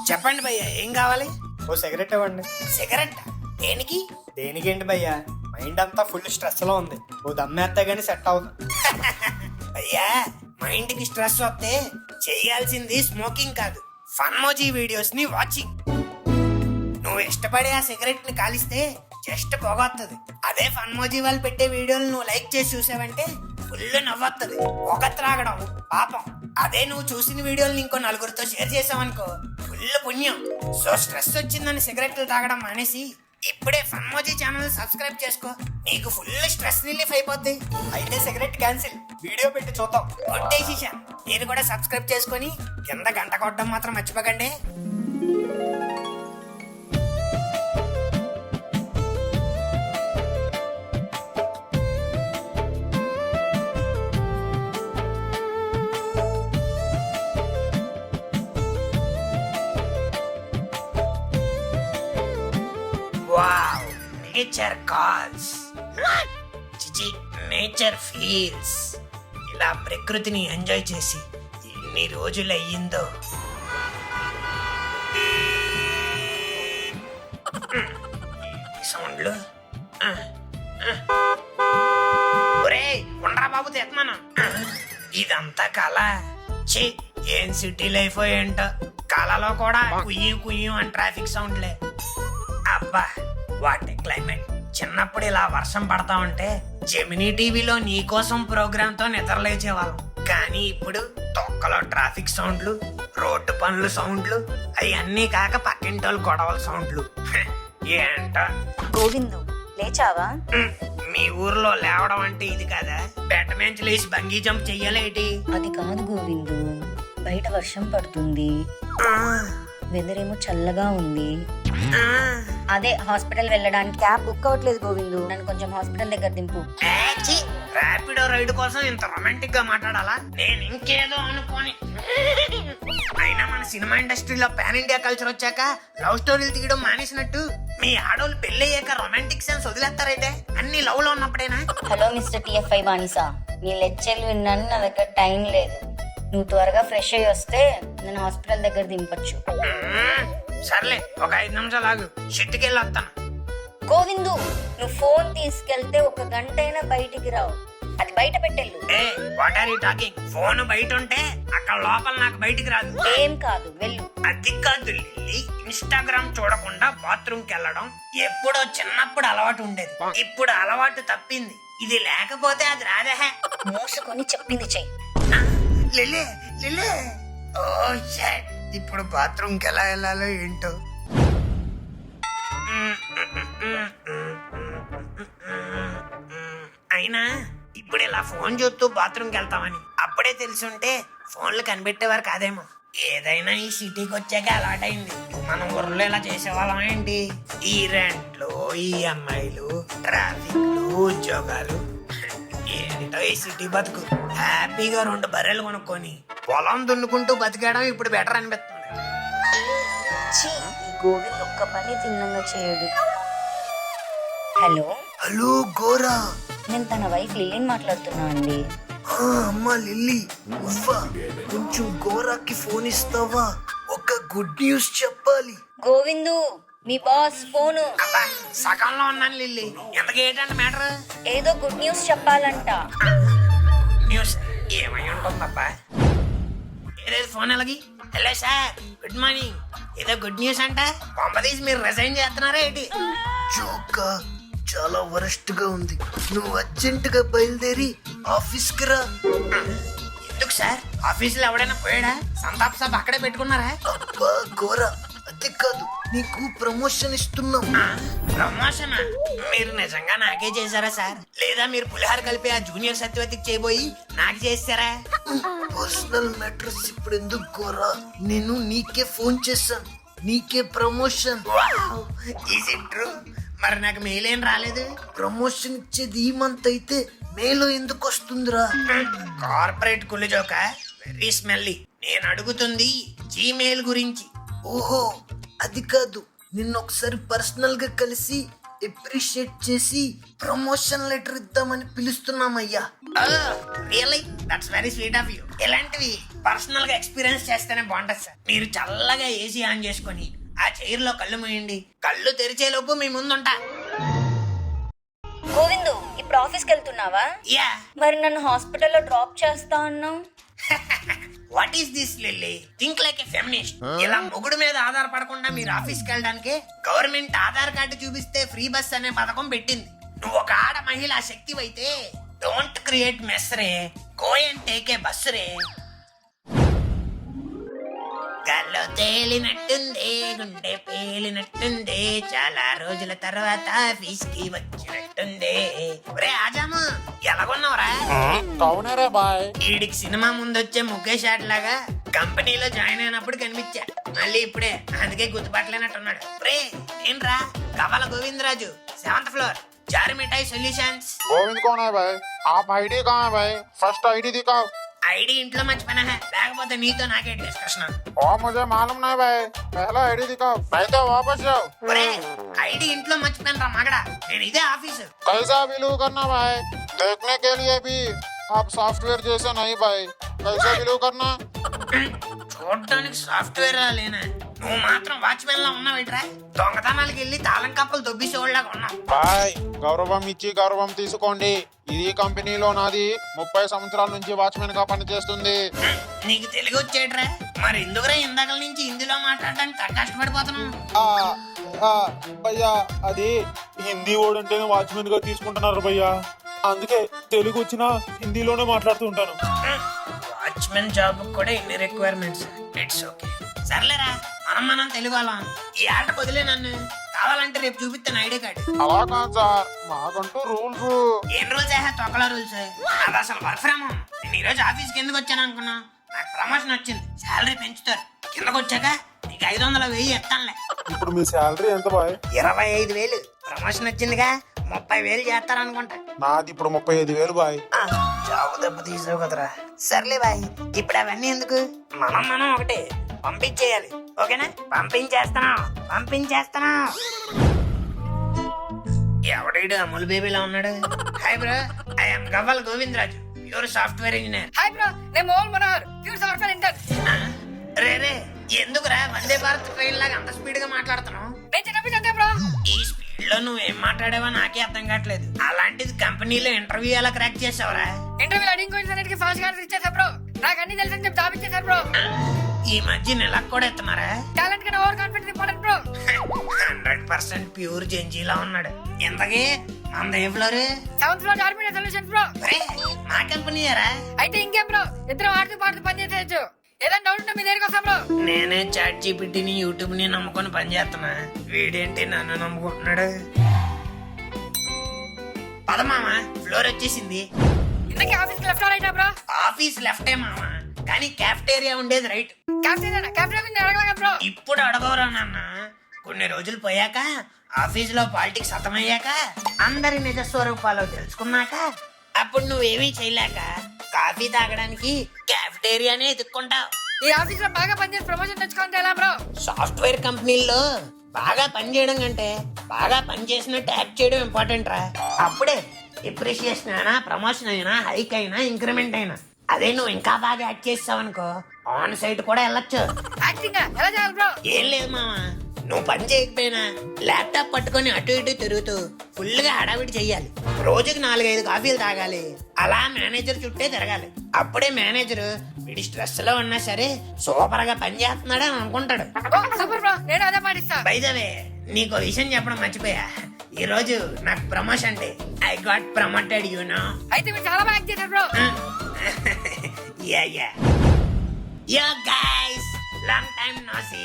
చెప్పండి భయ్యా, ఏం కావాలి? ఓ సిగరెట్ ఇవ్వండి. సిగరెట్? దేనికి? దేనికేంటి భయ్యా, మైండ్ అంతా ఫుల్ స్ట్రెస్ లో ఉంది. ఓ దమ్మేస్తే గానీ సెట్ అవుతుంది. భయ్యా, మైండ్ కి స్ట్రెస్ వస్తే చేయాల్సింది స్మోకింగ్ కాదు, ఫన్మోజీ వీడియోస్ ని వాచింగ్. నువ్వు ఇష్టపడే ఆ సిగరెట్ ని కాలిస్తే జస్ట్ పొగొత్తది. అదే ఫన్మోజీ వాళ్ళు పెట్టే వీడియోలు నువ్వు లైక్ చేసి చూసావంటే ఫుల్ నవ్వొత్తది. పొగ త్రాగడం పాపం. అదే నువ్వు చూసిన వీడియోలు ఇంకో నలుగురితో షేర్ చేసావనుకో ఫుల్ పుణ్యం. సో స్ట్రెస్ వచ్చిందని సిగరెట్లు తాగడం మానేసి ఇప్పుడే ఫన్మోజీ ఛానల్ సబ్స్క్రైబ్ చేసుకో, నీకు ఫుల్ స్ట్రెస్ రిలీఫ్ అయిపోద్ది. అయితే సిగరెట్ క్యాన్సిల్, వీడియో పెట్టి చూద్దాం. కొట్టేసిషా, మీరు కూడా సబ్స్క్రైబ్ చేసుకొని కింద గంట కొట్టడం మాత్రం మర్చిపోకండి. వావ్, నేచర్ కాల్స్, చిచి నేచర్ ఫీల్స్. ఇలా ప్రకృతిని ఎంజాయ్ చేసి ఎన్ని రోజులు అయ్యిందో. సౌండ్లు ఒరేయ్, ఉండరా బాబు తెస్తున్నాను. ఇదంతా కళ. ఛీ, ఏం సిటీ లైఫ్ ఏంటో. కళలో కూడా కుయ్యం కుయ్యం అని ట్రాఫిక్ సౌండ్లే. అబ్బా, వాట్ ఏ క్లైమేట్. చిన్నప్పుడు ఇలా వర్షం పడతా ఉంటే జెమినీ టీవీలో నీకోసం ప్రోగ్రామ్ తో నిద్రలేచేవాళ్ళం. కానీ ఇప్పుడు తొక్కలో ట్రాఫిక్ సౌండ్లు, రోడ్డు పనులు సౌండ్లు, అవన్నీ కాక పక్కింటోళ్ళు గొడవల సౌండ్లు. ఏంటో. గోవిందు, లేచావా? మీ ఊర్లో లేవడం అంటే ఇది కదా? బెడ్ నుంచి లేచి బంగీ జంప్ చెయ్యాలేటి? అది కాదు గోవిందు, బయట వర్షం పడుతుంది, వెదర్ ఏమో చల్లగా ఉంది. అదే హాస్పిటల్ వెళ్ళడానికి క్యాబ్ బుక్ అవ్వట్లేదు గోవిందు, నన్ను కొంచెం హాస్పిటల్ దగ్గర దింపు. ర్యాపిడో రైడ్ కోసం ఇంత రొమాంటిక్ గా మాట్లాడాలా? నేను ఇంకేదో అనుకోని. అయినా మన సినిమా ఇండస్ట్రీలో పాన్ ఇండియా కల్చర్ వచ్చాక లవ్ స్టోరీలు తీయడం మానేసినట్టు మీ ఆడోళ్ళు పెళ్ళయ్యాక రొమాంటిక్ సెన్స్ వదిలేస్తారైతే? అన్ని లవ్ లో ఉన్నప్పుడేనా? హలో మిస్టర్ టిఎఫ్ఐ బానిసా, నీ లెక్చర్లు విన్నాను, నా దగ్గర టైం లేదు. నువ్వు త్వరగా ఫ్రెష్ అయ్యి వస్తే నేను హాస్పిటల్ దగ్గర దింపచ్చు. సర్లే, ఒక 5 నిమిషాలు ఆగు, షిట్కి వెళ్ళి వస్తాను. గోవిందు, నువ్వు ఫోన్ తీసుకెళ్తే 1 గంట అయినా బయటికి రావు, అది బయట పెట్టెళ్ళు. ఏ, what are you talking? Phone బయట ఉంటే అక్కడ లోపల నాకు బయటికి రాదు. ఏం కాదు, వెళ్ళు. అది కాదు లిల్లీ, ఇన్స్టాగ్రామ్ చూడకుండా బాత్రూమ్ కి వెళ్ళడం ఎప్పుడో చిన్నప్పుడు అలవాటు ఉండేది, ఇప్పుడు అలవాటు తప్పింది. ఇది లేకపోతే అది రాదే. మూసుకొని చెప్పింది చెయ్యి. లిల్లీ, లిల్లీ, ఓ షట్, ఇప్పుడు బాత్రూమ్ కి ఎలా వెళ్ళాలో ఏంటో. అయినా ఇప్పుడు ఇలా ఫోన్ చూస్తూ బాత్రూమ్కి వెళ్తామని అప్పుడే తెలుసుంటే ఫోన్లు కనిపెట్టేవారు కాదేమో. ఏదైనా ఈ సిటీకి వచ్చాక అలవాటైంది. మనం ఊర్లో ఇలా చేసేవాళ్ళం ఏంటి? ఈ రెంట్లు, ఈ అమ్మాయిలు, ట్రాఫిక్లు, ఉద్యోగాలు, ఏంటో ఈ సిటీ బతుకు. హ్యాపీగా 2 బర్రెలు కొనుక్కొని పొలం దున్నుకుంటూ బతికేయడం ఇప్పుడు బెటర్ అనిపిస్తుంది. ఈ గోవింద్ ఒక్క పని తిన్నంగా చేయడు. హలో హలో గోరా, నేను తన వైఫ్ లిల్లీని మాట్లాడుతున్నా అండి. అమ్మా లిల్లీ, కొంచెం గోరాకి ఫోన్ ఇస్తావా? ఒక గుడ్ న్యూస్ చెప్పాలి. గోవిందు, మీ బాస్ ఫోను. అబ్బా, సగంలో ఉన్నాను లిల్లీ, ఎంతకి ఏంటంటే మ్యాటర్? ఏదో గుడ్ న్యూస్ చెప్పాలంట. న్యూస్ ఏమై ఉంటుందబ్బా? ఏదేది ఫోన్ ఎలాగి? Hello sir, good morning. ఏదో గుడ్ న్యూస్ అంట. కొంపదీసి మీరు రిజైన్ చేస్తున్నారా ఏంటి? జోకా, చాలా వరస్ట్ గా ఉంది. నువ్వు అర్జెంట్ గా బయలుదేరి ఆఫీస్ కి రా. ఎందుకు సార్? ఆఫీసులో ఎవడైనా పోయాడా? సంతాప సభ అక్కడే పెట్టుకున్నారా? అబ్బా గోరా, అదే కాదు, నీకు ప్రమోషన్ ఇస్తున్నాం. ప్రమోషన్? మీరు నిజంగా నాకే చేశారా సార్? లేదా మీరు పులిహార కలిపి ఆ జూనియర్ సత్యవతికి చేయబోయి నాకు చేస్తారా? పర్సనల్ మ్యాటర్స్ ఇప్పుడు ఎందుకు గోరా? నేను నీకే ఫోన్ చేశాను, నీకే ప్రమోషన్. Is it true? మరి నాకు మెయిల్ ఏం రాలేదు. ప్రమోషన్ ఇచ్చేది ఈ మంత్ అయితే మేలో ఎందుకు వస్తుందిరా? కార్పొరేట్ కులిజోక, వెరీ స్మెల్లీ. నేను అడుగుతుంది జీమెయిల్ గురించి. ఓహో, అది కాదు, నిన్న ఒకసారి పర్సనల్ గా కలిసి అప్రిషియేట్ చేసి ప్రమోషన్ లెటర్ ఇద్దామని పిలుస్తున్నామయ్యా. Really that's very sweet of you. ఇలాంటివి పర్సనల్ గా ఎక్స్పీరియన్స్ చేస్తేనే బాగుంటది సార్. మీరు చల్లగా ఏసీ ఆన్ చేసుకొని ఆ చైర్ లో కళ్ళు మూయండి. కళ్ళు తెరిచే లోపు మీ ముందుంటా. గోవిందు ఇప్పుడు ఆఫీస్కి వెళ్తున్నావా? యా. మరి నన్ను హాస్పిటల్లో డ్రాప్ చేస్తా అన్నావు. What is this Lily? Think like a feminist. ఇలా మొగుడు మీద ఆధారపడకుండా మీరు ఆఫీస్కి వెళ్ళడానికి గవర్నమెంట్ ఆధార్ కార్డు చూపిస్తే ఫ్రీ బస్ అనే పథకం పెట్టింది. నువ్వు ఒక ఆడ మహిళా శక్తివైతే డోంట్ క్రియేట్ మెస్ రే, go and take a bus రే. గాల్లో తేలినట్టుంది, గుండె పేలినట్టుంది, చాలా రోజుల తర్వాత ఆఫీస్ కి వచ్చినట్టుంది. రే ఆజాము, ఎలాగొన్నావురా? కౌనరే బాయ్. ఈడికి సినిమా ముందొచ్చే ముఖేష్ షాట్ లాగా కంపెనీలో జాయిన్ అయినప్పుడు కనిపించా, మళ్ళీ ఇప్పుడే అందుకే గుర్తుపట్టలేనట్టున్నాడు. రే ఏంట్రా? కవల గోవిందరాజు, 7th ఫ్లోర్, చారు మిఠాయి సొల్యూషన్స్. गोविंद कौन है भाई? आप आईडी कहाँ है भाई? फर्स्ट आईडी दिखाओ. ఐడి ఇంట్లో మర్చిపోయినా, లేకపోతే నీతో నాకే డిస్కషన్. और मुझे मालूम नहीं भाई, पहला आईडी दिखाओ, नहीं तो वापस जाओ. ఒరే ఐడి ఇంట్లో మర్చిపోయినరా మగడా, నేను ఇదే ఆఫీసు. कैसा बिलू करना भाई? देखने के लिए भी आप सॉफ्टवेयर जैसे नहीं भाई. कैसा बिलू करना? చూడటానికి సాఫ్ట్వేర్ లేనా? నువ్వు మాత్రం వాచ్మెన్ లా ఉన్నావేట్రా? దొంగతనాలకు వెళ్ళి తాళం కప్పలు దొబ్బిసేవాళ్ళగా ఉన్నావు. బాయ్ గౌరవం ఇచ్చి గౌరవం తీసుకోండి. ఇది కంపెనీలో నాది 30 సంవత్సరాల నుంచి వాచ్మెన్ గా పనిచేస్తుంది. నీకు తెలుగు వచ్చేట్రా? మరి ఎందుకురా ఇందాకల నుంచి హిందీలో మాట్లాడడానికి తెగ కష్టపడిపోతున్నావు? భయ్యా అది హిందీ వర్డ్ అంటేనే వాచ్మెన్ గా తీసుకుంటున్నారు భయ్యా, అందుకే తెలుగు వచ్చినా హిందీలోనే మాట్లాడుతూ ఉంటాను. వాచ్మెన్ జాబ్ కూడా ఇన్ని రిక్వైర్మెంట్స్. ఇట్స్ ఓకే, సర్లేరా, మనం తెలుగు వాళ్ళం. ఈ ఆట వదిలే నన్ను. కావాలంటే రేపు చూపిస్తాను ఐడి కార్డు. అలా కాదు సార్, మాకంటూ రూల్స్. ఏం రూల్స్ అయితే తొక్కల రూల్స్. అది అసలు వర్క్ ఫ్రమ్ హోమ్. నేను ఈరోజు ఆఫీస్కి ఎందుకు వచ్చాను అనుకున్నా? నాకు ప్రమోషన్ వచ్చింది, శాలరీ పెంచుతారు. కిందకు వచ్చాక నీకు 500 1000 ఎత్తానులే. ఇప్పుడు మీ శాలరీ ఎంత బాయ్? 25,000. ప్రమోషన్ వచ్చిందిగా, 30,000 చేస్తారనుకుంటా. నాది ఇప్పుడు 35,000 బాయ్. జాబు దెబ్బ తీసావు కదరా. సర్లే బాయ్, ఇప్పుడు అవన్నీ ఎందుకు? మనం ఒకటే, పంపించేయాలి. ఓకేనా? పంపించేస్తున్నా. ఎవడైడు అమూల్ బేబీలా ఉన్నాడు? Hi bro, I'm Gavval Govindaraju, pure software engineer. Hi bro, నేను Mohan Manohar, pure software engineer. రే ఎందుకురా వందే భారత్ ట్రైన్ లాగా అంత స్పీడ్ గా మాట్లాడుతున్నావు? నేను చెప్పేది అంతే బ్రో. ఈ స్పీడ్ లో నువ్వేం మాట్లాడావో నాకే అర్థం కావట్లేదు. అలాంటిది కంపెనీలో ఇంటర్వ్యూ ఎలా క్రాక్ చేసావురా? ఇంటర్వ్యూ అడిగిన క్వశ్చన్స్ అన్నిటికీ ఫాస్ట్ గా ఆన్సర్ ఇచ్చేసా బ్రో. నాకు అన్ని తెలుసని చెప్పి జాబ్ ఇచ్చేసారు బ్రో. ఈ మధ్య నెలకు కూడా ఎత్తున్నారా? టాలెంట్ కన్నా over confidence important bro. 100% pure జెంజీలా ఉన్నాడు. ఎంతకీ మన ఏ floor? 7th floor army solutions bro. మా కంపెనీయారా? అయితే ఇంకేం బ్రో, ఇద్దరు ఆడుతూ పాడుతూ పని చేసేయచ్చు. ఏదైనా డౌట్ ఉంటే మీ దగ్గరికి వస్తా బ్రో. నేనే చాట్ జీపీటీని యూట్యూబ్ ని నమ్ముకొని పని చేస్తున్నా, వీడేంటి నన్ను నమ్ముకుంటున్నాడు? పదమామ, ఫ్లోర్ వచ్చేసింది. ఇంతకీ ఆఫీస్ కి లెఫ్ట్ రైట్ బ్రో? ఆఫీస్ లెఫ్టే మామ, కానీ క్యాఫ్టేరియా ఉండేది రైట్. Cafeteria అడగలేక bro. ఇప్పుడు అడగవరా నాన్న, కొన్ని రోజులు పోయాక ఆఫీస్ లో పాలిటిక్స్ అర్థమయ్యాక అందరి నిజ స్వరూపాలు తెలుసుకున్నాక అప్పుడు నువ్వేమీ చేయలేక కాఫీ తాగడానికి క్యాఫ్టేరియానే ఎదుక్కుంటావు. ఈ ఆఫీస్ లో బాగా పనిచేసి ప్రమోషన్ తెచ్చుకుంటే ఎలా బ్రో? సాఫ్ట్వేర్ కంపెనీల్లో బాగా పని చేయడం కంటే బాగా పని చేసినట్టు యాక్ట్ చేయడం ఇంపార్టెంట్ రా. అప్పుడే ఎప్రిషియేషన్ అయినా, ప్రమోషన్ అయినా, హైక్ అయినా, ఇంక్రిమెంట్ అయినా. అదే నువ్వు ఇంకా బాగా యాక్ట్ చేసావు అనుకో, ఆన్ సైట్ కూడా వెళ్ళొచ్చు. యాక్టింగ్ ఎలా చేయాలి బ్రో? ఏం లేదు మామా, నువ్వు పని చేయకపోయినా ల్యాప్టాప్ పట్టుకొని అటు ఇటు తిరుగుతూ ఫుల్ గా హడావిడి చెయ్యాలి. రోజుకి 4-5 కాఫీలు తాగాలి. అలా మేనేజర్ చుట్టే తిరగాలి. అప్పుడే మేనేజర్ వీడి స్ట్రెస్ లో ఉన్నా సరే సూపర్ గా పని చేస్తున్నాడు అని అనుకుంటాడు. సూపర్ బ్రో, నేను అదే పాటిస్తా. బై ద వే, నీకు విషయం చెప్పడం మర్చిపోయా. ఈ రోజు నాకు promotion day. I got promoted you know. అయితే మీరు చాలా బాగా యాక్ట్ చేశారు bro. Yeah guys, long time no see.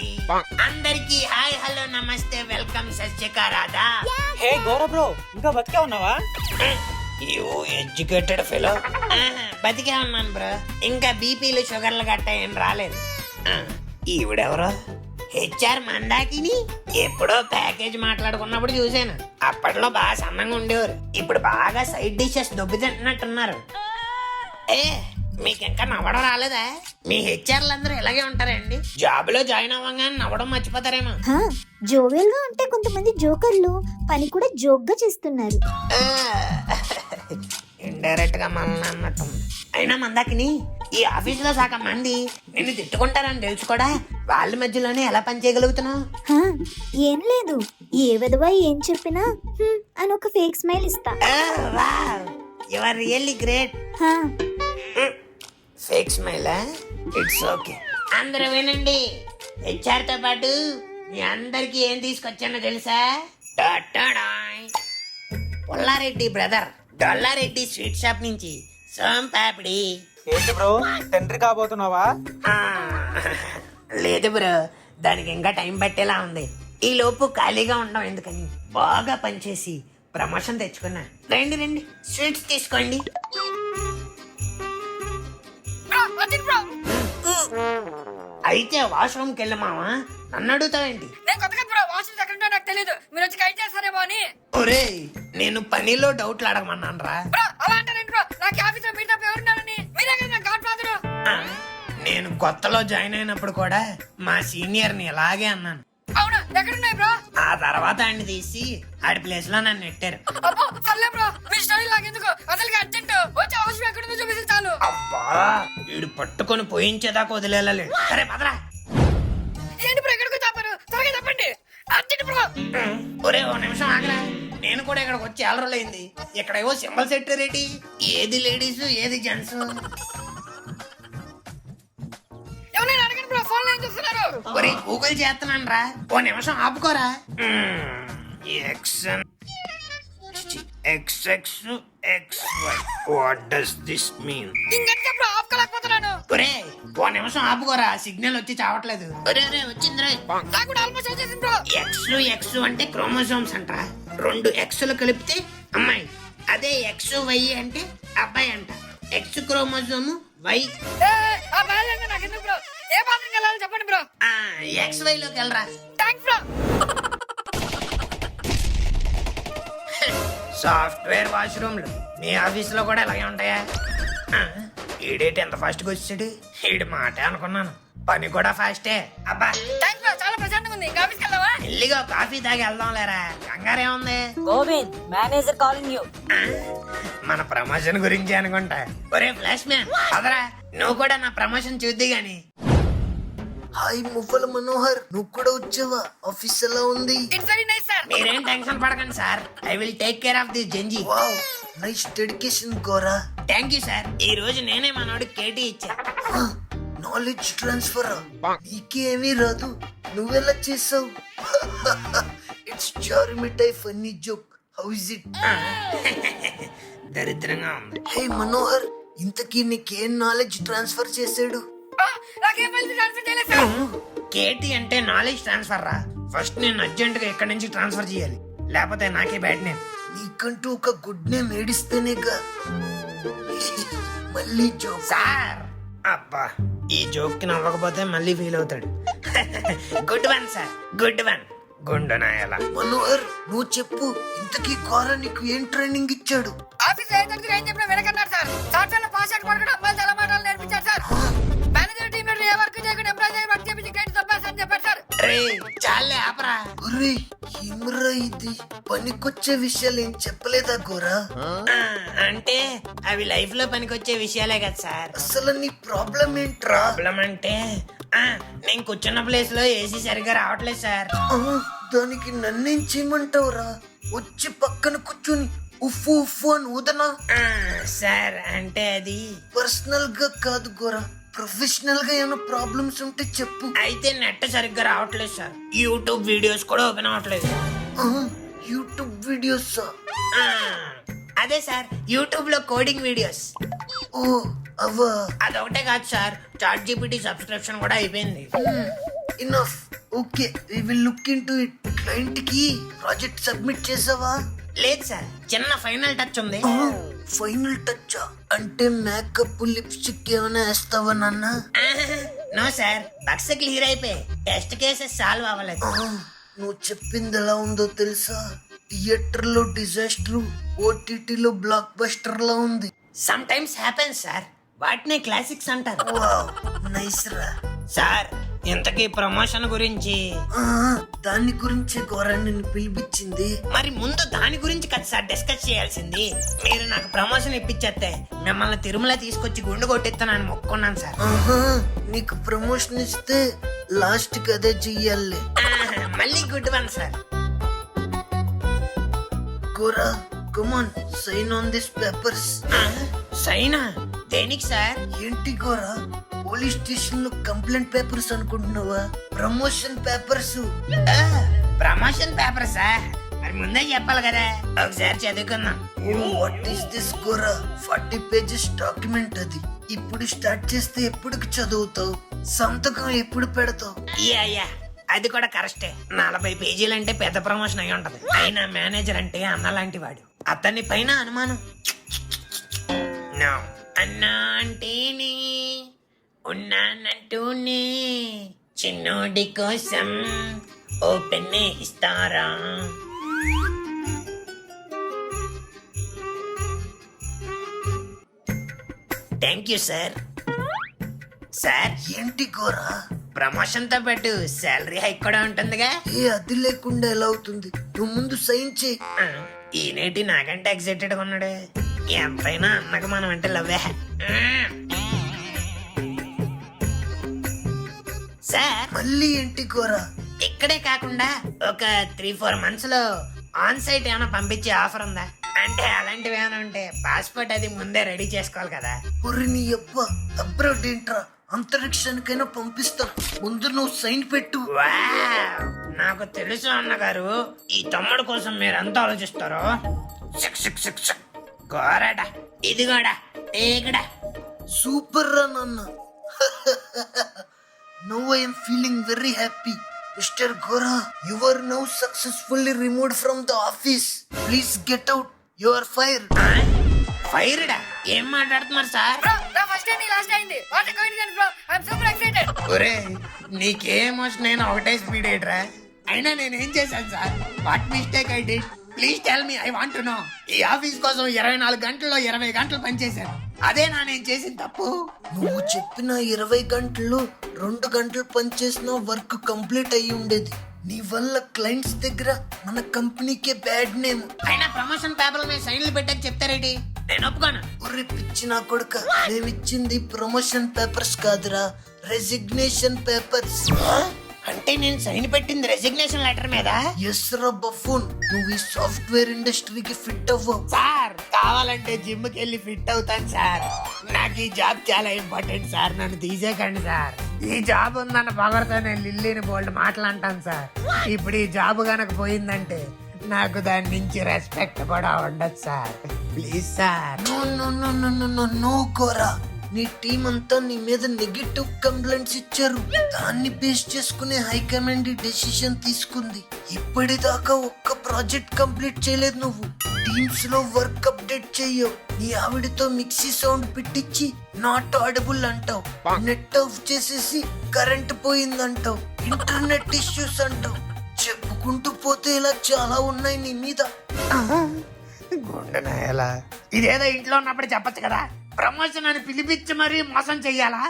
అందరికి హాయ్, హలో, నమస్తే, వెల్కమ్, సత్యకారాదా. హే గౌరవ్ బ్రో, ఇంకా బతికే ఉన్నావా? You educated fellow. బతికే ఉన్నాను బ్రో, ఇంకా బీపీలు షుగర్లు గట్ట ఏం రాలేదు. ఈవిడెవరో హెచ్ఆర్ మందాకిని ఎప్పుడో ప్యాకేజ్ మాట్లాడుకున్నప్పుడు చూసాను. అప్పట్లో బాగా సన్నంగా ఉండేవారు, ఇప్పుడు బాగా సైడ్ డిషెస్ దొబ్బి తింటున్నట్టున్నారు. ఏ మీకు ఇంకా నవ్వడం రాలేదా? మీ హెచ్ఆర్లు అందరూ ఇలాగే ఉంటారండి, జాబ్ లో జాయిన్ అవ్వగానే నవ్వడం మర్చిపోతారేమో. జోవెల్ గా ఉంటే కొంతమంది జోకర్లు పని కూడా జోక్ గా చేస్తున్నారు. ఇండైరెక్ట్ గా మనల్ని అన్నట్టుంది. అయినా మందాకిని ఈ ఆఫీస్ లో సగం మంది నిన్ను తిట్టుకుంటారని తెలుసు కూడా వాళ్ళ మధ్యలోనే ఎలా పని చేయగలుగుతున్నావు? ఏం లేదు, ఏ విధవా ఏం చెప్పినా అని ఒక ఫేక్ స్మైల్ ఇస్తా. You are really great. Fake smile, it's okay. అందరూ వినండి, హెచ్ఆర్ తో పాటు మీ అందరికి ఏం తీసుకొచ్చానో తెలుసా? పుల్లారెడ్డి బ్రదర్ డొల్లారెడ్డి స్వీట్ షాప్ నుంచి సోమ్ పాపిడి. ఏంటి బ్రో, తండ్రి కాబోతున్నావా? లేదు బ్రో, దానికి ఇంకా టైం పట్టేలా ఉంది. ఈ లోపు ఖాళీగా ఉండడం ఎందుకని బాగా పనిచేసి ప్రమోషన్ తెచ్చుకున్నా. రండి రండి, స్వీట్స్ తీసుకోండి. అయితే వాష్రూమ్కి వెళ్ళి మావా, నన్ను అడుగుతావేంటి? నేను కొత్తగా బ్రో వాష్రూమ్ ఎక్కడ ఉంటాయో నాకు తెలియదు, మీరు వచ్చి గైడ్ చేస్తారేమో అని. ఒరే, నేను పనిలో డౌట్లు అడగమన్నాను రా. బ్రో అలా అంటారేంటి బ్రో? నాకు ఆఫీస్ లో మీరు తప్ప ఎవరున్నారని? మీరే కదా నా గాడ్ ఫాదర్. నేను కొత్తలో జాయిన్ అయినప్పుడు కూడా మా సీనియర్ ని ఇలాగే అన్నాను. అవునా, ఎక్కడున్నాయి బ్రో? ఆ తర్వాత ఆయన్ని తీసి ఆడి ప్లేస్ లో నన్ను నెట్టారు. అబ్బో సర్లే బ్రో, మీ స్టోరీ లాగెందుకు, అసలు అర్జెంట్ వచ్చి అవసరం ఎక్కడుందో చూపిస్తే చాలు. అబ్బా, వీడు పట్టుకొని పోయించేదాకా వదిలేలేదు. సరే పదరా. ఏంటి బ్రో ఎక్కడికి చెప్పారు? త్వరగా చెప్పండి, అర్జెంట్ బ్రో. ఒరే ఓ నిమిషం ఆగరా, నేను కూడా ఇక్కడికి వచ్చి ఏళ్ళరోలైంది. ఇక్కడ ఏవో సింబల్ సెట్ రేటి, ఏది లేడీస్ ఏది జెంట్స్. ఎవరైనా అడగండి బ్రో, ఫోన్ లో ఏం చూస్తున్నారు? ఒరే గూగుల్ చేస్తున్నాను రా, ఓ నిమిషం ఆపుకోరా. XXXY, what does this mean? ఇంకెంత బ్రో ఆపుకోలేకపోతున్నాను. ఒరే ఓ నిమిషం ఆపుకోరా, సిగ్నల్ వచ్చి చావట్లేదు. ఒరే ఒరే వచ్చిందిరా. నాకు కూడా ఆల్మోస్ట్ వచ్చేసింది బ్రో. X అంటే క్రోమోసోమ్స్ అంట. 2 Xలు కలిపితే అమ్మాయి, అదే XY అంటే అబ్బాయి అంట. X క్రోమోసోము, Y. ఆ బ్యాలెన్స్ నాకు ఎందుకు బ్రో? ఏ బాత్రూమ్కి వెళ్ళాలో చెప్పండి బ్రో. XY లోకి వెళ్ళరా. Thanks bro. సాఫ్ట్వేర్ వాష్రూమ్లు మీ ఆఫీస్ లో కూడా ఇలాగే ఉంటాయా? ఈడేటి ఎంత ఫాస్ట్ గా వచ్చాడు, ఈడు మాటే అనుకున్నాను. పని కూడా ఫాస్టే. అబ్బా థ్యాంక్స్ బ్రో, చాలా ప్రశాంతంగా ఉంది. ఇంకా ఆఫీస్కి వెళ్దామా? మెల్లిగా కాఫీ తాగి వెళ్దాం లేరా, కంగారేముంది. Govind, manager calling you. మన ప్రమోషన్ గురించి అనుకుంటా. ఒరే ఫ్లాష్ మ్యాన్ అదరా, నువ్వు కూడా నా ప్రమోషన్ చూద్ది గాని. హాయ్ మువ్వల మనోహర్, నువ్వు కూడా వచ్చావా? ఆఫీస్ ఎలా ఉంది? It's very nice sir. మీరేం టెన్షన్ పడకండి sir, I will take care of this Gen Z. Wow, nice dedication Gora. Thank you sir. ఈ రోజు నేనే మనోడికి కేటీ ఇచ్చా. నాలెడ్జ్ ట్రాన్స్ఫర్ నీకేమీ రాదు, నువ్వెలా చేసావు? ఇట్స్ చారు మిఠాయి funny joke, how is it? దరిద్రంగా ఉంది. హే మనోహర్, ఇంతకీ నీకేం నాలెడ్జ్ ట్రాన్స్ఫర్ చేసాడు? నాకేం ఫైల్స్ ట్రాన్స్ఫర్ చేయలేదు సార్. కేటీ అంటే నాలెడ్జ్ ట్రాన్స్ఫర్ రా. ఫస్ట్ నేను అర్జెంట్ గా ఇక్కడి నుంచి ట్రాన్స్ఫర్ చేయాలి, లేకపోతే నాకే బ్యాడ్ నేమ్. నీకంటూ ఒక గుడ్ నేమ్ ఏడిస్తేనేగా. మళ్ళీ జోక్ సార్. అబ్బా, ఈ జోక్ కి నవ్వకపోతే మళ్ళీ ఫీల్ అవుతాడు. Good one sir, good one. గుండు నాయలా. మనోహర్ నువ్వు చెప్పు, ఇంతకీ గోరా నీకు ఏం ట్రైనింగ్ ఇచ్చాడు? ఆఫీస్ లో ఏం చెప్పినా వెనకన్నారు సార్. సాఫ్ట్వేర్ లో పాస్ పడకుండా అమ్మాయిలు చాలా మాటలు నేర్పించారు సార్. మేనేజర్ టీమ్ లీడర్ ఏ వర్క్ చేయకుండా ఎంప్లాయ్ వర్క్ చేపించి క్రెడిట్ సంపాదించని చెప్పారు సార్. రే చాలే ఆపరా. ఒరే ఏమరా ఇది, పనికొచ్చే విషయాలు ఏం చెప్పలేదా గోరా? అంటే అవి లైఫ్ లో పనికొచ్చే విషయాలే కదా సార్. అసలు నీ ప్రాబ్లం ఏంట్రా? ప్రాబ్లం అంటే నేను కూర్చున్న ప్లేస్ లో ఏసీ సరిగ్గా రావట్లేదు సార్. దానికి నన్నేం చేయమంటావురా? వచ్చి పక్కన కూర్చుని ఉఫ్ఫు ఉఫ్ఫు అని ఊదనా? సార్ అంటే అది పర్సనల్ గా కాదు గోరా, ప్రొఫెషనల్ గా ఏమైనా ప్రాబ్లమ్స్ ఉంటే చెప్పు. అయితే నెట్ సరిగ్గా రావట్లేదు సార్, యూట్యూబ్ వీడియోస్ కూడా ఓపెన్ అవ్వట్లేదు. YouTube videos? అదే సార్, యూట్యూబ్ లో కోడింగ్ వీడియోస్. ఓ అవా? అదొకటే కాదు సార్, చాట్ జీపీటీ సబ్స్క్రిప్షన్ కూడా అయిపోయింది. Enough, okay, we will look into it. Client కి ప్రాజెక్ట్ సబ్మిట్ చేసావా? లేదు సార్, చిన్న ఫైనల్ టచ్ ఉంది. ఫైనల్ టచ్ అంటే మేకప్ లిప్స్టిక్ ఏమైనా వేస్తావా నాన్న? నో సార్, బక్స్ క్లియర్ అయిపోయి టెస్ట్ కేసెస్ సాల్వ్ అవ్వలేదు. నువ్వు చెప్పింది ఎలా ఉందో తెలుసా? థియేటర్ లో డిజాస్టర్, ఓటీటీలో బ్లాక్ బస్టర్ లా ఉంది. సమ్ టైమ్స్ హ్యాపెన్స్ సార్, వాటినే క్లాసిక్స్ అంటారు. వావ్ నైస్ రా. సార్ ఇంతకీ ప్రమోషన్ గురించి ఆ, దాని గురించే గోరా నిన్ను పిలిపించింది. మరి ముందు దాని గురించి కదా సార్ డిస్కస్ చేయాల్సింది. మీరు నాకు ప్రమోషన్ ఇప్పించేస్తే మిమ్మల్ని తిరుమల తీసుకొచ్చి గుండు కొట్టిస్తానని మొక్కున్నాను సార్. ఆహా, నీకు ప్రమోషన్ ఇస్తే లాస్ట్ కి అదే చెయ్యాలి. మళ్ళీ good one sir. Gora come on sign on this papers. సైనా దేనికి సార్? ఏంటి గోరా పోలీస్ స్టేషన్ లో కంప్లైంట్ పేపర్స్ అనుకుంటున్నావా? Promotion papers. Promotion paper sir, మరి ముందే చెప్పాలి కదా. ఒకసారి చదువుకుందాం. What is this Gora? 40 pages document అది. ఇప్పుడు స్టార్ట్ చేస్తే ఎప్పుడుకి చదువుతావు? సంతకం ఎప్పుడు పెడతావు? యా అది కూడా కరెక్టే. 40 పేజీలంటే పెద్ద ప్రమోషన్ అయి ఉంటది. అయినా మేనేజర్ అంటే అన్న లాంటి వాడు, అతని పైన అనుమానం. No. అన్నా అంటేనే ఉన్నానంటూనే చిన్నోడి కోసం ఓ పెన్నే ఇస్తారా? Thank you sir. సార్ ఏంటి గోరా? ప్రమోషన్ తో పాటు శాలరీ హైక్ కూడా ఉంటుందిగా. అది లేకుండా ఎలా అవుతుంది? నువ్వు ముందు సైన్ చేయి. ఈనేటి నాకంటే ఎక్సైటెడ్ గా ఉన్నాడు. ఎంతైనా అన్నకు మనం అంటే లవ్వే. సార్ మళ్ళీ ఏంటి గోరా? ఇక్కడే కాకుండా ఒక 3-4 months లో ఆన్ సైట్ ఏమైనా పంపించే ఆఫర్ ఉందా? అంటే అలాంటివి ఏమైనా ఉంటే పాస్పోర్ట్ అది ముందే రెడీ చేసుకోవాలి కదా. ఒరి నీ అబ్బా, అబ్రాడ్ ఏంట్రా? అంతరిక్షానికైనా పంపిస్తా, ముందు నువ్వు సైన్ పెట్టు. వావ్, నాకు తెలుసు అన్నగారు, ఈ తమ్ముడు కోసం మీరు ఎంత ఆలోచిస్తారో. కోరడా ఇది కూడా ఏగడా. సూపర్ రా నాన్న. Now I am feeling very happy. Mr. Gora, you are now successfully removed from the office. Please get out. You are fired. ఫైర్డా? ఏం మాట్లాడుతున్నారు సార్? నా ఫస్ట్ డే లాస్ట్ అయింది. What a coincidence bro. I am super excited. ఒరే నీకే emotion అయినా ఒకటే speed ఏంట్రా? అయినా నేనేం చేశాను sir? What mistake I did? Please tell me, I want to know. ఈ ఆఫీస్ కోసం 24 గంటల్లో 20 గంటలు పనిచేశాను. అదేనా నేను చేసిన తప్పు? నువ్వు చెప్పిన 20 గంటలు 2 గంటలు పనిచేసిన వర్క్ కంప్లీట్ అయ్యి ఉండేది. నీ వల్ల క్లయింట్స్ దగ్గర మన కంపెనీకే బ్యాడ్ నేమ్. అయినా ప్రమోషన్ పేపర్ మీద సైన్లు పెట్టాక చెప్తారేంటి? నేను ఒప్పుకోను. ఒరే పిచ్చి నా కొడుక, మేమిచ్చింది ప్రమోషన్ పేపర్స్ కాదురా, రెసిగ్నేషన్ పేపర్స్. అంటే నేను సైన్ పెట్టింది రెసిగ్నేషన్ లెటర్ మీద? ఎస్ రా బఫూన్, నువ్వు ఈ సాఫ్ట్వేర్ ఇండస్ట్రీకి ఫిట్ అవ్వవు. సార్ కావాలంటే జిమ్ కి వెళ్ళి ఫిట్ అవుతాను సార్. నాకు ఈ జాబ్ చాలా ఇంపార్టెంట్ సార్, నన్ను తీసేకండి సార్. ఈ జాబ్ ఉందన్న పవర్తో నేను లిల్లీని బోల్డ్ మాట్లాంటాను సార్. ఇప్పుడు ఈ జాబ్ గనక పోయిందంటే నాకు దాని నుంచి రెస్పెక్ట్ కూడా ఉండదు sir. Please sir. No no no no no no no Gora, నీ టీం అంతా నీ మీద నెగటివ్ కంప్లైంట్స్ ఇచ్చారు. దాన్ని బేస్ చేసుకునే హైకమాండ్ ఈ డెసిషన్ తీసుకుంది. ఇప్పటిదాకా ఒక్క ప్రాజెక్ట్ కంప్లీట్ చేయలేదు నువ్వు. టీమ్స్ లో వర్క్ అప్డేట్ చెయ్యవు. నీ ఆవిడతో మిక్సీ సౌండ్ పెట్టించి నాట్ ఆడబుల్ అంటావు. నెట్ ఆఫ్ చేసేసి కరెంట్ పోయిందంటావు. ఇంటర్నెట్ ఇష్యూస్ అంటావు. చెప్పుకుంటూ పోతే ఇలా చాలా ఉన్నాయి నీ మీద. ఇదేదో ఇంట్లో ఉన్నప్పుడు చెప్పచ్చు కదా. ప్రమోషన్ అని పిలిపించి మరీ మోసం చెయ్యాలా?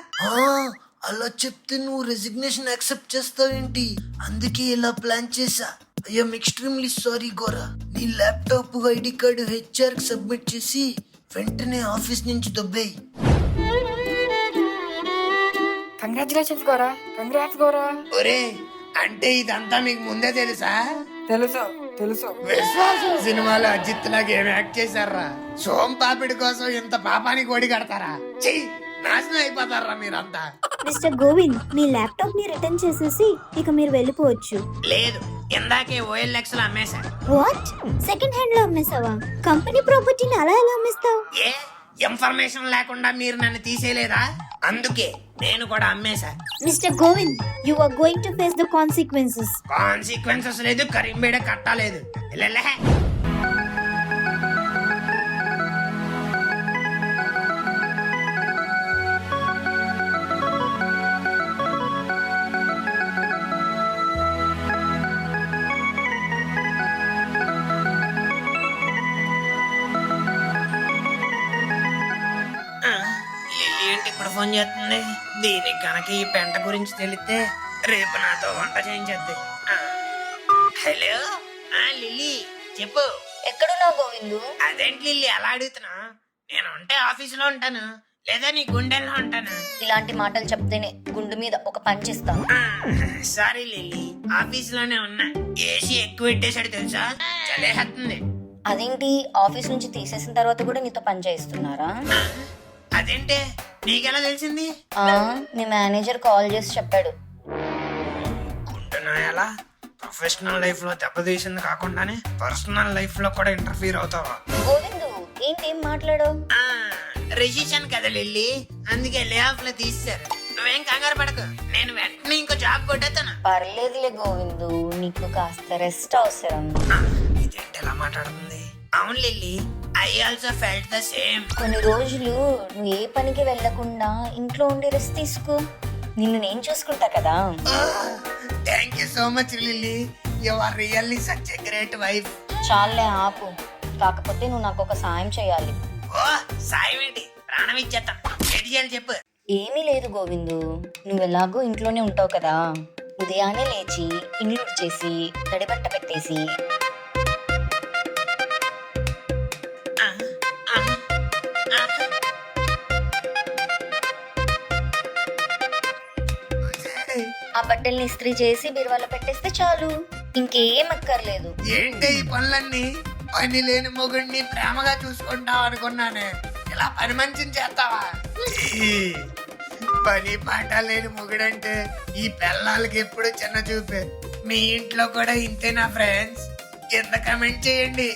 అలా చెప్తే నువ్వు రెసిగ్నేషన్ యాక్సెప్ట్ చేస్తావేంటి? అందుకే ఇలా ప్లాన్ చేసా. I'm extremely sorry Gora. నీ ల్యాప్టాప్ ఐడి కార్డు HR కి సబ్మిట్ చేసి వెంటనే ఆఫీస్ నుంచి దొబ్బేయి. Congratulations Gora, congrats Gora. ఒరే అంటే ఇదంతా మీకు ముందే తెలుసా? తెలుసు తెలుసు. విశ్వాసం సినిమాలో అజిత్ లాగా ఏం యాక్ట్ చేశారా? సోమ్ పాపిడి కోసం ఇంత పాపానికి ఒడి కడతారా? చెయ్యి నాశనం అయిపోతారా మీరంతా. మిస్టర్ గోవింద్, మీ ల్యాప్టాప్ ని రిటర్న్ చేసేసి ఇక మీరు వెళ్ళిపోవచ్చు. లేదు, ఇందాకే OLX లో అమ్మేశా. వాట్? సెకండ్ హ్యాండ్ లో అమ్మేసావా? కంపెనీ ప్రాపర్టీని అలా ఎలా అమ్మేస్తావు? ఏ ఇన్ఫర్మేషన్ లేకుండా మీరు నన్ను తీసేయలేదా? అందుకే నేను కూడా అమ్మేశా. Mister Govind, you are going to face the consequences. Consequences లేదు, కరీంబేడ కట్టలేదు. లే లిల్లీ ఫోన్ చేస్తుంది. దీనికి కనుక ఈ పెంట గురించి తెలిస్తే రేపు నాతో వంట చేయించేద్ది. హలో లిల్లీ చెప్పు. ఎక్కడున్నావు గోవిందు? అదేంటి లిల్లీ అలా అడుగుతున్నా? నేను ఉంటే ఆఫీసులో ఉంటాను, లేదా నీ గుండెల్లో ఉంటాను. ఇలాంటి మాటలు చెప్తేనే గుండు మీద ఒక పంచ్ ఇస్తాను. సారీ లిల్లీ, ఆఫీస్ లోనే ఉన్నా. ఏసీ ఎక్కువ పెట్టేశాడు తెలుసా, చలేస్తుంది. అదేంటి, ఆఫీస్ నుంచి తీసేసిన తర్వాత కూడా నీతో పని చేయిస్తున్నారా? అదేంటే నీకెలా తెలిసింది? మీ మేనేజర్ కాల్ చేసి చెప్పాడు. గుంటున్నా ఎలా ప్రొఫెషనల్ లైఫ్ లో దెబ్బతీసింది కాకుండానే పర్సనల్ లైఫ్ లో కూడా ఇంటర్ఫీర్ అవుతావా? గోవిందు ఏంటి ఏం మాట్లాడావు? రెసిషన్ కదా లిల్లీ, అందుకే లే ఆఫ్ లో తీసేశారు. నువ్వేం కంగారు పడకు, నేను వెంటనే ఇంకో జాబ్ కొట్టేస్తాను. పర్లేదులే గోవిందు, నీకు కాస్త రెస్ట్ అవసరం. ఇదేంటి ఎలా మాట్లాడుతుంది? అవును lily, I also felt the same. కొన్ని రోజులు నువ్వు ఏ పనికి వెళ్లకుండా ఇంట్లో ఉండి రెస్ట్ తీసుకో. నిన్ను నేను చూసుకుంటా కదా. Thank you so much Lily, you are really such a great wife. చాలే ఆపు. కాకపోతే నువ్వు నాకు ఒక సాయం చేయాలి. ఓ సాయం ఏంటి, ప్రాణం ఇచ్చేస్తాం. ఏంటి చేయాలి చెప్పు. ఏమీ లేదు గోవిందు, నువ్వు ఎలాగో ఇంట్లోనే ఉంటావు కదా. ఉదయాన్నే లేచి ఇల్లు చేసి తడిబట్ట పెట్టేసి ఆ బట్టల్ని ఇస్త్రీ చేసి బీరువాలో పెట్టేస్తే చాలు, ఇంకేం అక్కర్లేదు. ఏంటి ఈ పనులన్నీ? పని లేని మొగుడిని ప్రేమగా చూసుకుంటావు అనుకున్నానే, ఇలా పని మంచిని చేస్తావా? పని పాట లేని మొగుడంటే ఈ పిల్లలకి ఎప్పుడు చిన్న చూపే. మీ ఇంట్లో కూడా ఇంతేనా ఫ్రెండ్స్? కింద కమెంట్ చేయండి.